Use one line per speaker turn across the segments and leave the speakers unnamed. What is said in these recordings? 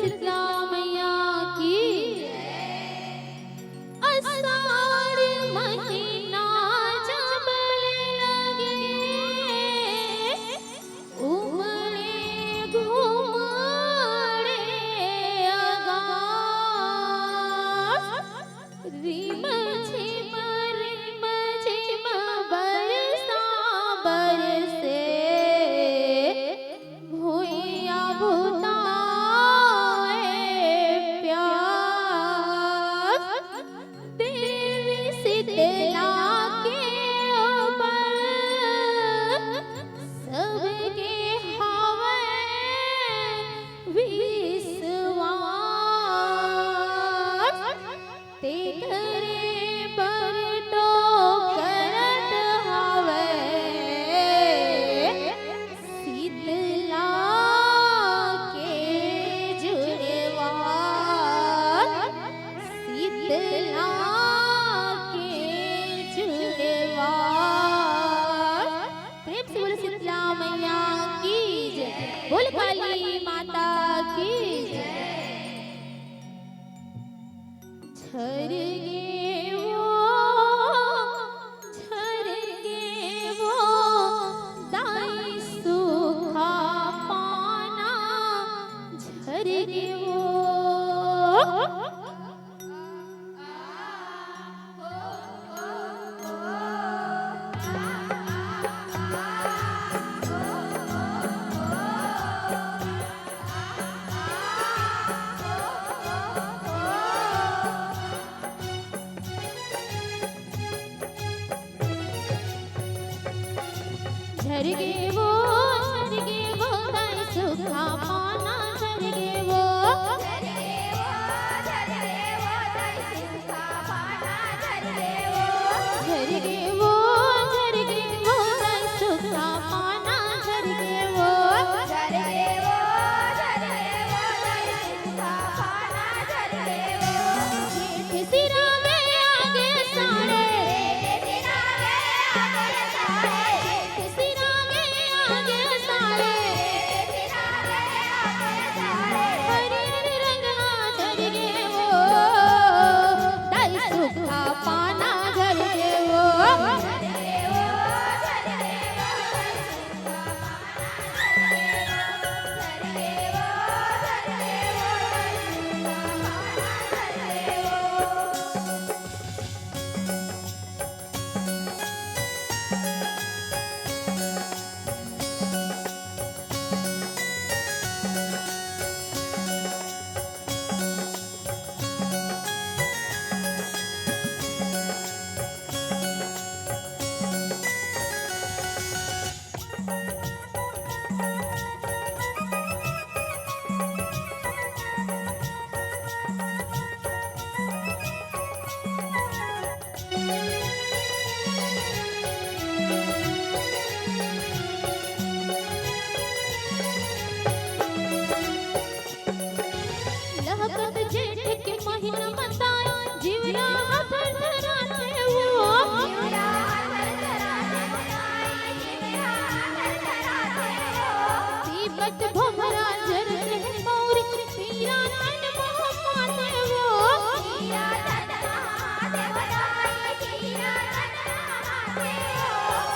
शीतला मैया की। आषाढ़ महीना जब लगे उमड़े घुमड़े आगास, रिम झिम बरसा बरसे भुइयां भुताए प्यास। देवी शीतला के ऊपर सबके हवे विश्वास। तेरे पर तो करत हवे शीतला के जुड़वास, शीतला के जुड़वास। प्रेम से बोलो शीतला मैया की जय, बोल काली माता की जय। छर गे वो दाई सूखा पाना, झर गे वो। झर गे वो दाई सूखा पाना, झर गे वो दाई सूखा पाना, झर गे वो। झर गे वो दाई सूखा पाना, झर गे वो। झर गे वो दाई सूखा पाना, झर गे वो। जेठ सिरा में आगे सारे,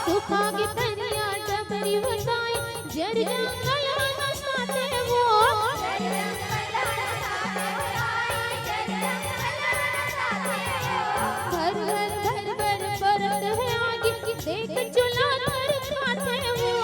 सुखागे तनिया डबरी बताई जर जंगल हंसाते वो। घर घर बरत है आगे देख चुला कर खाते वो।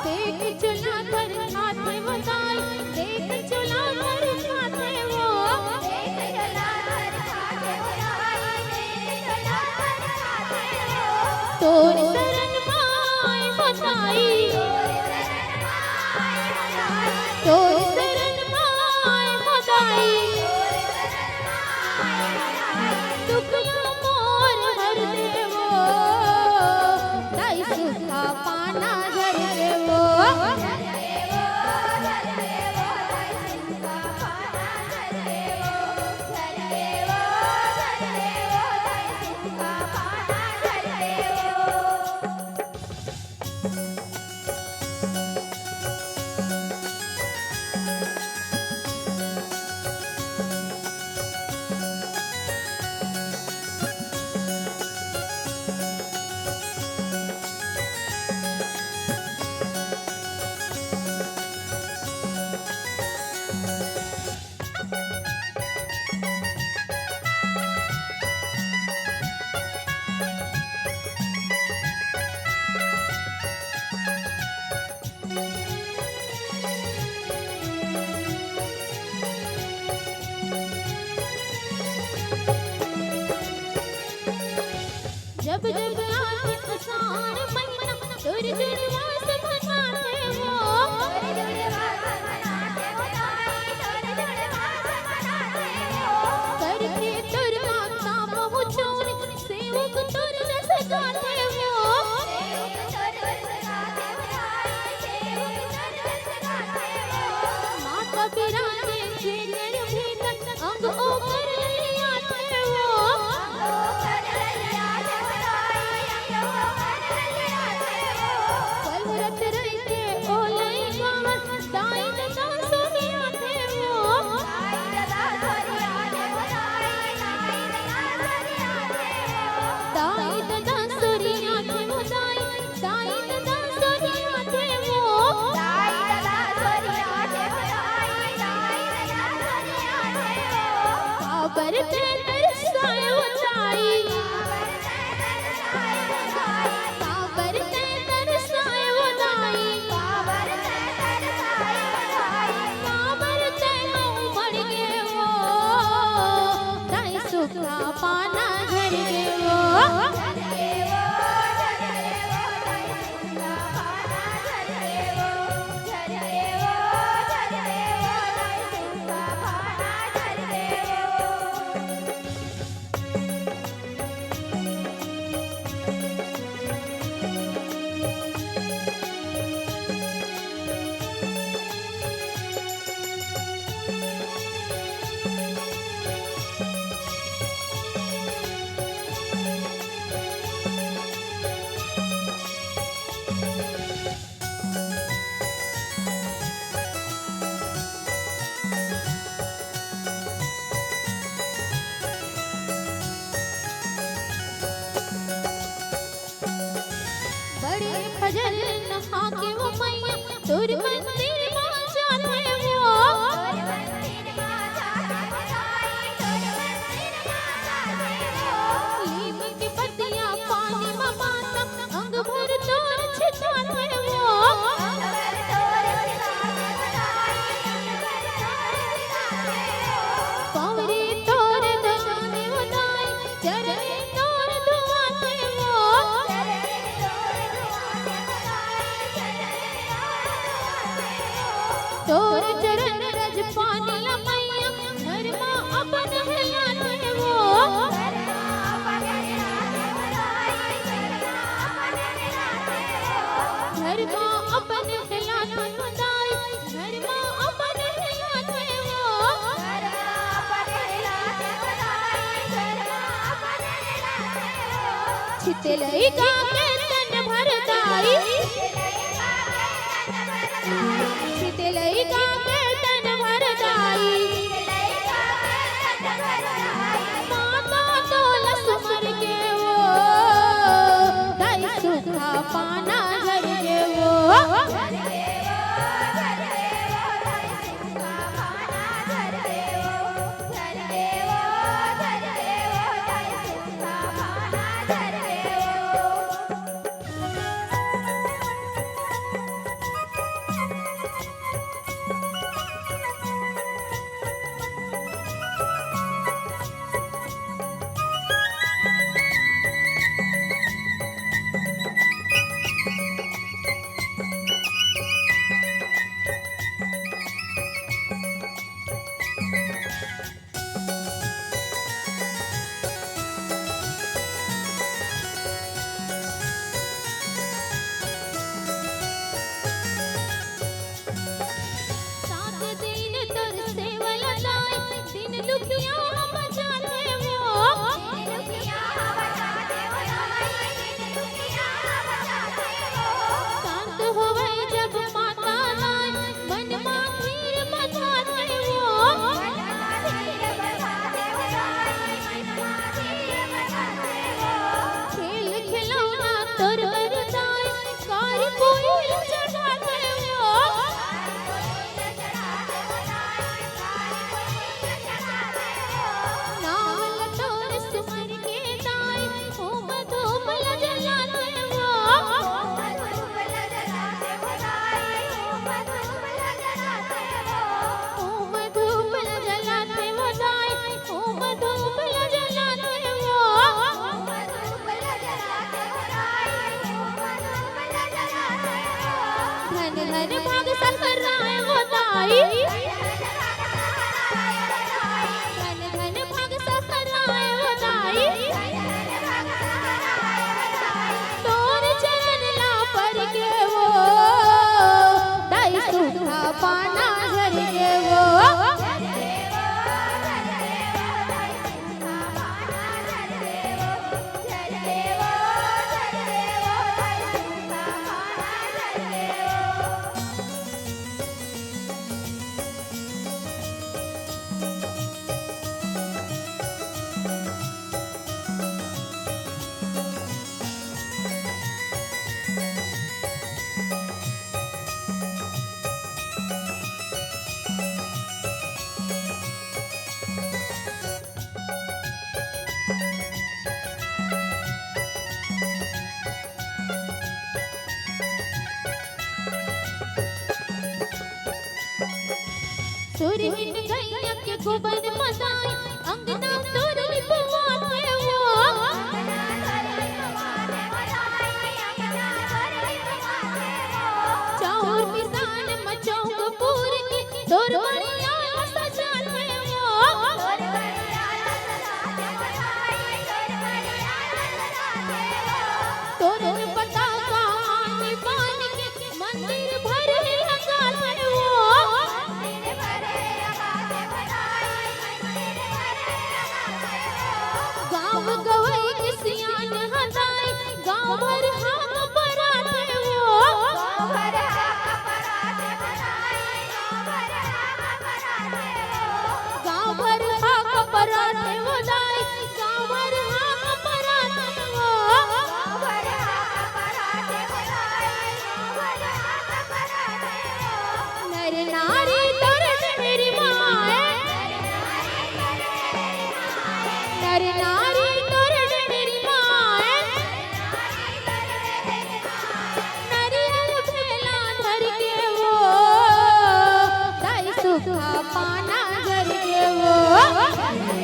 देख चुला कर खाते बताई, देख चुला कर खाते वो। तोर शरण माय बताई, तोर शरण माय बताई। दुखिया मोर हर देवो दाई सूखा पाना, झर देवो।
Thank you.
जब जब आते आषाढ़ महीना तोर जुड़वास मनाते हो करके तोर माता पहुँचोर सेवक तोर जस गाते हो माता बिराजे जेकर भीतर अंग ओकर लियाते हो कलरत रहते ओलई गावन दाई ददा सोनियाते हो दाई ददा सोनियाते हो दाई ददा सोनियाते हो काबर ते तरसायो दाई काबर ते तरसायो दाई काबर ते उमड़ गे वो दाई सुखा पाना झर गे वो बड़े फजल नहा के वो मैया तोर मंदिर में जाते हो लीम की पत्तियां पानी में माता अंग भर तोर छिटाते हो पावरी तोर दगाने उदाई चरणे तोर धुआते हो तोर चरण रज पानी मैया घर मां अपन हिलाते हो घर मां अपन हिलाते हो दाई घर मां अपन हिलाते हो छितलई का के तन भर दाई छितलई का के तन भर दाई माता तोलस मर के वो दाई सुखा पाना झर के वो धन भाग सकराय वो दाई धन धन भाग सकराय वो दाई तोर चरण ला पर के वो दाई सुखा पाना झर के वो सुरहिन गैया के गोबर मदाई अंगना तोर लिपवाते वो चाउर किसान मचौक पूर के तोर बढ़िया सजाते वो तोर पताका आने बान के मंदिर भर लगाते वो गाँव गवई के सियान हदाई गाँव भर हाथ पराते वो गाँव भर हाथ पराते वो दाई गाँव भर हाथ पराते वो नर नारी तोर मेरी माए नर नारी तोर मेरी माए नरियल भेला धर के वो दाई सुखा पाना घर के वो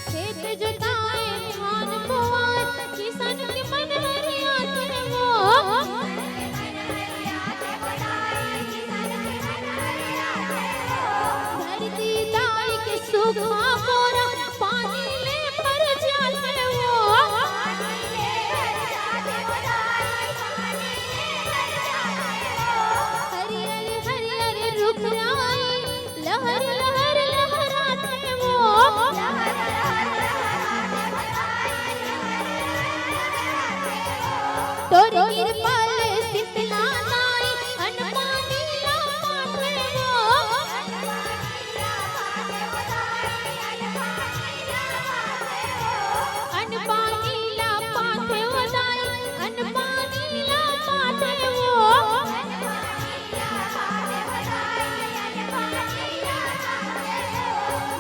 खेत जोताए धान बोआए किसान के मन हरियाते वो धरती दाई के सुखा मोरा पानी ले भर जाते वो हरियर हरियर रुख आई लहर लहर लहराते वो तोर कृपाल शीतला नाई अनपानी ला पाथे वो अनपानी ला पाथे वो दाई अनपानी ला पाथे वो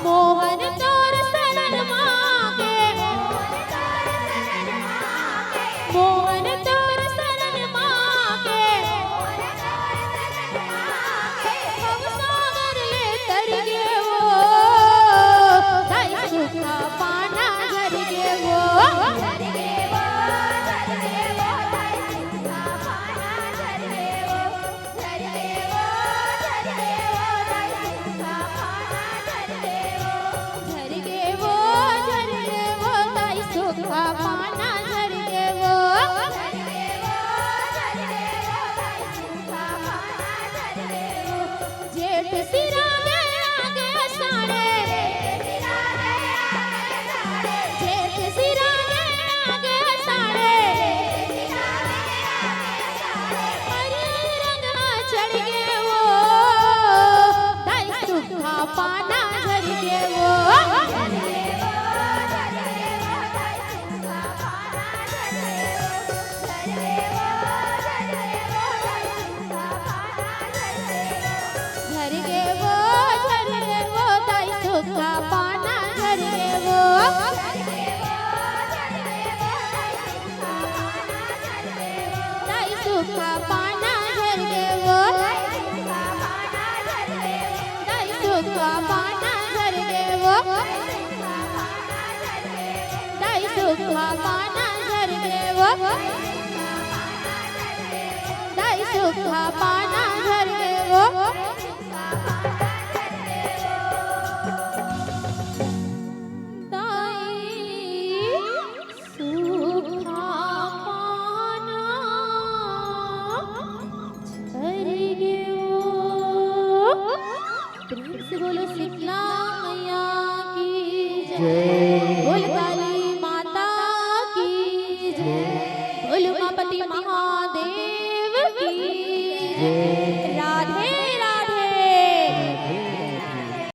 मोहन तोर शरण मांगे मोहन तोर शरण मांगे भव सागर ले तर गे वो दाई सुखा पाना घर गे वो झर गे वो दाई सुखा पाना झर गे वो जेठ सिरा आगे साड़े जेठ सिरा आगे साड़े हरियर रंग पाना झर गे वो झर गे वो दाई सुखा पाना झर गे वो दाई सुखा पाना झर गे वो दाई सुखा पाना झर गे वो दाई सुखा पाना झर गे वो दाई सुखा पाना झर गे वो बोलो शीतला मैया की जय बोल काली माता की जय बोल उमापति महा